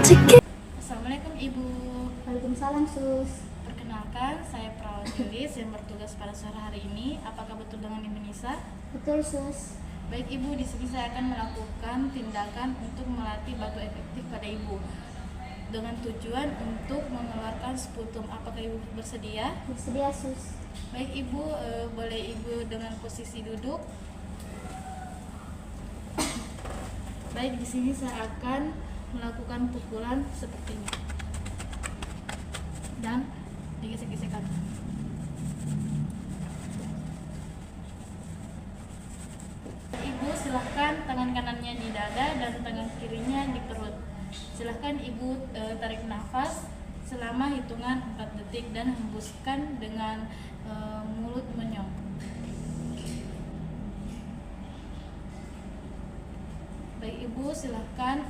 Assalamualaikum Ibu. Waalaikumsalam Sus. Perkenalkan, saya Perawat Jelis yang bertugas pada sore hari ini. Apakah betul dengan Ibu Nisa? Betul Sus. Baik Ibu, di sini saya akan melakukan tindakan untuk melatih batu efektif pada Ibu dengan tujuan untuk mengeluarkan sputum. Apakah Ibu bersedia? Bersedia Sus. Baik Ibu, boleh Ibu dengan posisi duduk. Baik, di sini saya akan melakukan pukulan seperti ini dan digesek-gesekkan. Ibu silahkan tangan kanannya di dada dan tangan kirinya di perut. Silahkan Ibu tarik nafas selama hitungan 4 detik dan hembuskan dengan mulut menyong. Baik Ibu, silahkan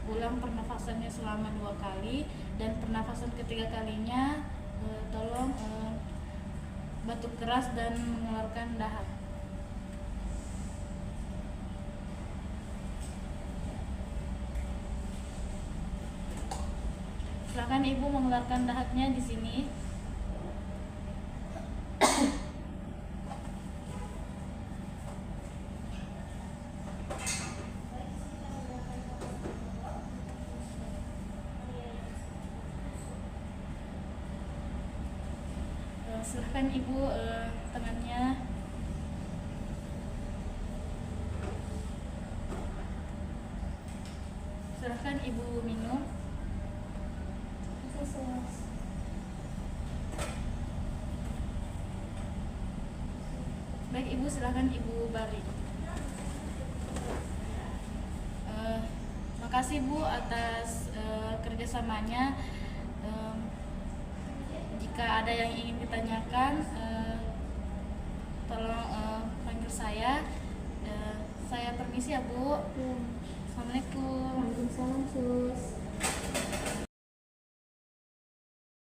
ulang pernafasannya selama 2 kali, dan pernafasan ketiga kalinya tolong batuk keras dan mengeluarkan dahak. Silahkan Ibu mengeluarkan dahaknya di sini. Silahkan Ibu tangannya. Silahkan Ibu minum. Baik Ibu, silahkan Ibu balik. Makasih Bu atas kerjasamanya. Jika ada yang ingin ditanyakan, tolong panggil saya. Saya permisi ya Bu. Assalamualaikum. Waalaikumsalam Sus.